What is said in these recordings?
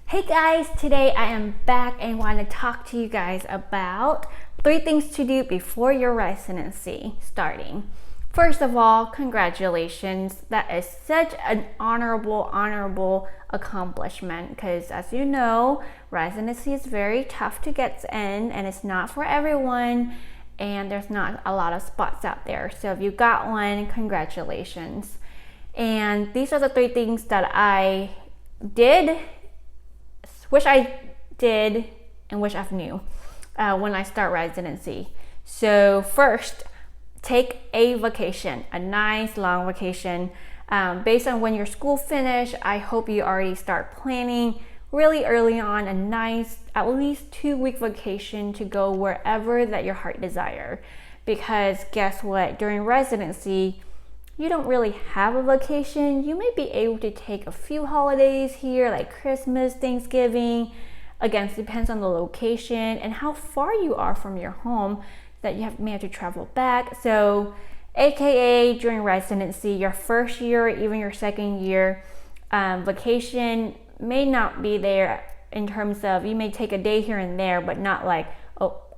Hey guys, today I am back and want to talk to you guys about 3 things to do before your residency starting. First of all, congratulations. That is such an honorable accomplishment because as you know, residency is very tough to get in and it's not for everyone and there's not a lot of spots out there. So if you got one, congratulations. And these are the 3 things that I wish I did and wish I knew when I start residency. So first, take a vacation, a nice long vacation. Based on when your school finish, I hope you already start planning really early on a nice, at least 2-week vacation to go wherever that your heart desire. Because guess what? During residency, you don't really have a vacation. You may be able to take a few holidays here, like Christmas, Thanksgiving. Again, it depends on the location and how far you are from your home that you may have to travel back. So, AKA during residency, your first year or even your second year, vacation may not be there in terms of you may take a day here and there, but not like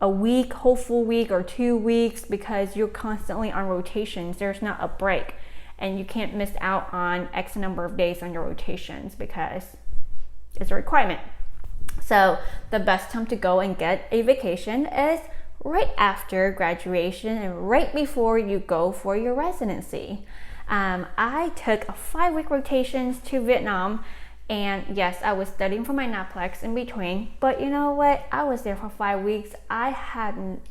a week, whole full week or 2 weeks because you're constantly on rotations. There's not a break and you can't miss out on X number of days on your rotations because it's a requirement. So the best time to go and get a vacation is right after graduation and right before you go for your residency. I took a 5-week rotations to Vietnam. And yes, I was studying for my NAPLEX in between, but you know what? I was there for 5 weeks. I hadn't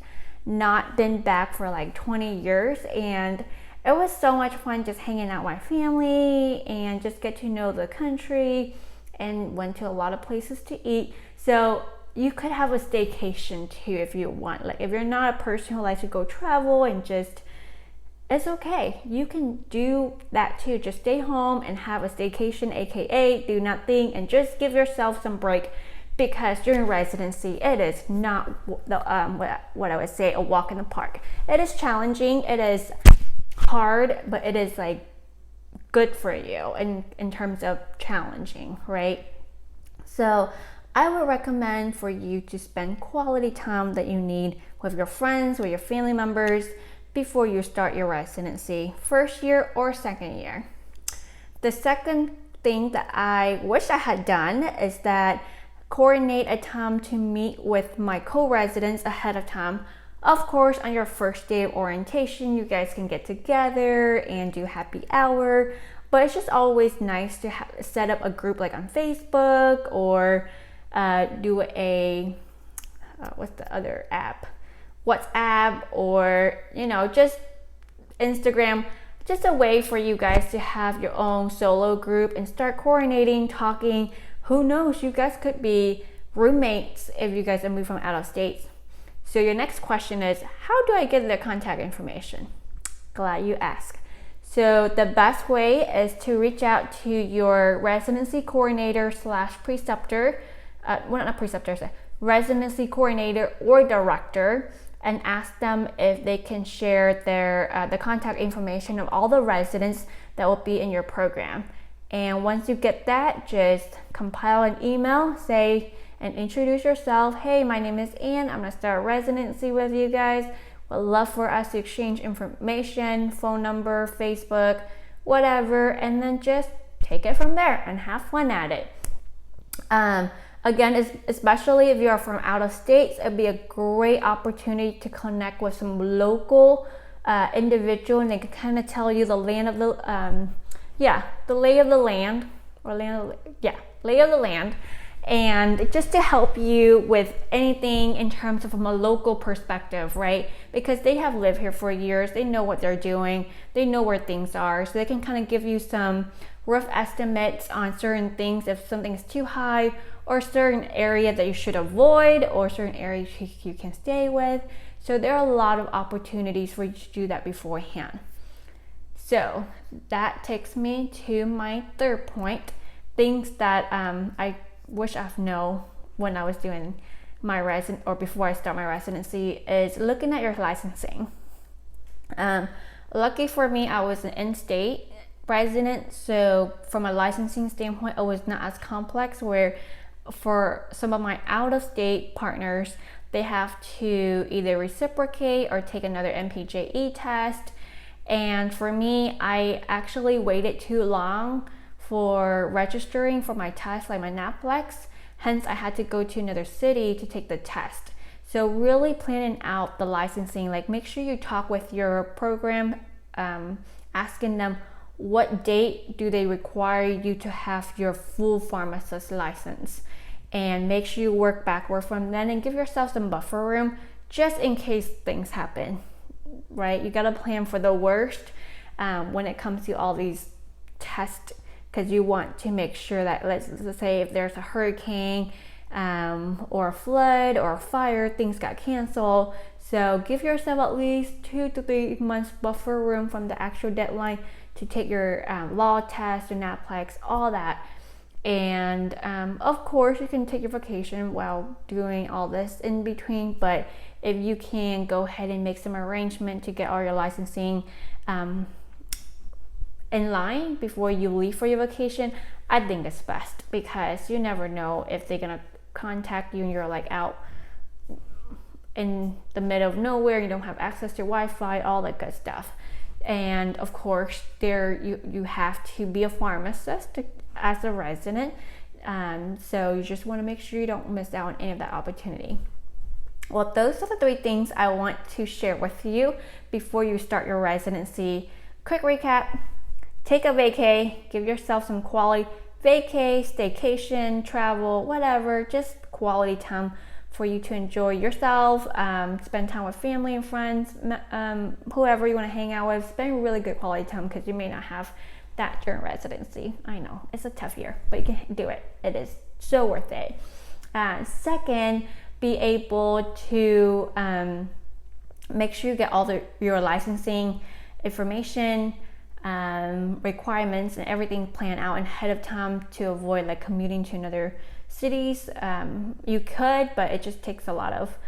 not been back for like 20 years and it was so much fun just hanging out with my family and just get to know the country and went to a lot of places to eat. So you could have a staycation too if you want. Like if you're not a person who likes to go travel and just it's okay. You can do that too. Just stay home and have a staycation, aka do nothing, and just give yourself some break because during residency, it is not what I would say a walk in the park. It is challenging. It is hard, but it is like good for you in terms of challenging, right? So I would recommend for you to spend quality time that you need with your friends, with your family members, before you start your residency, first year or second year. The second thing that I wish I had done is that coordinate a time to meet with my co-residents ahead of time. Of course, on your first day of orientation, you guys can get together and do happy hour, but it's just always nice to set up a group like on Facebook or do a, what's the other app? WhatsApp or just Instagram, just a way for you guys to have your own solo group and start coordinating, talking. Who knows, you guys could be roommates if you guys are moving from out of state. So your next question is, how do I get their contact information? Glad you asked. So the best way is to reach out to your residency coordinator / preceptor, not preceptor, residency coordinator or director, and ask them if they can share their the contact information of all the residents that will be in your program. And once you get that, just compile an email, say and introduce yourself. Hey, my name is Ann. I'm gonna start residency with you guys. Would love for us to exchange information, phone number, Facebook, whatever, and then just take it from there and have fun at it. Again, especially if you are from out of states, it'd be a great opportunity to connect with some local individual, and they can kind of tell you the land of the lay of the land, lay of the land, and just to help you with anything in terms of from a local perspective, right? Because they have lived here for years, they know what they're doing, they know where things are, so they can kind of give you some rough estimates on certain things if something's too high or certain area that you should avoid or certain areas you can stay with. So there are a lot of opportunities for you to do that beforehand. So that takes me to my third point, things that I wish I've known when I was doing my or before I start my residency is looking at your licensing. Lucky for me, I was an in-state resident, so from a licensing standpoint, it was not as complex where for some of my out-of-state partners, they have to either reciprocate or take another MPJE test. And for me, I actually waited too long for registering for my test, like my NAPLEX. Hence, I had to go to another city to take the test. So really planning out the licensing, like make sure you talk with your program, asking them what date do they require you to have your full pharmacist license, and make sure you work backward from then and give yourself some buffer room just in case things happen, right? You gotta plan for the worst when it comes to all these tests, because you want to make sure that, let's say if there's a hurricane or a flood or a fire, things got canceled. So give yourself at least 2 to 3 months buffer room from the actual deadline to take your law test, your NAPLEX, all that. And of course you can take your vacation while doing all this in between, but if you can go ahead and make some arrangement to get all your licensing in line before you leave for your vacation, I think it's best, because you never know if they're gonna contact you and you're like out in the middle of nowhere, you don't have access to Wi-Fi, all that good stuff. And of course you have to be a pharmacist as a resident, so you just want to make sure you don't miss out on any of that opportunity. Well, those are the 3 things I want to share with you before you start your residency. Quick recap: take a vacay, give yourself some quality vacay, staycation, travel, whatever, just quality time for you to enjoy yourself, spend time with family and friends, whoever you want to hang out with. Spend really good quality time, because you may not have that during residency. I know it's a tough year, but you can do it. It is so worth it. Second, be able to make sure you get all your licensing information, requirements and everything planned out ahead of time to avoid like commuting to another cities. You could, but it just takes a lot of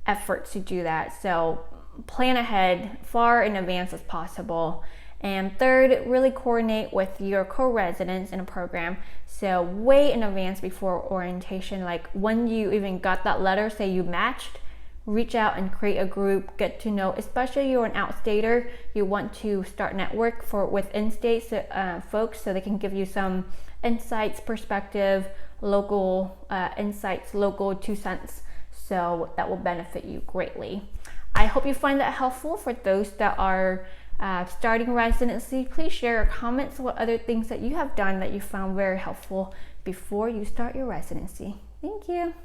effort to do that. So plan ahead far in advance as possible. And third, really coordinate with your co-residents in a program. So way in advance before orientation, like when you even got that letter, say you matched, reach out and create a group, get to know, especially you're an outstater, you want to start network with in-state folks so they can give you some insights, perspective, local insights, local 2 cents. So that will benefit you greatly. I hope you find that helpful. For those that are starting residency, please share your comments, what other things that you have done that you found very helpful before you start your residency. Thank you.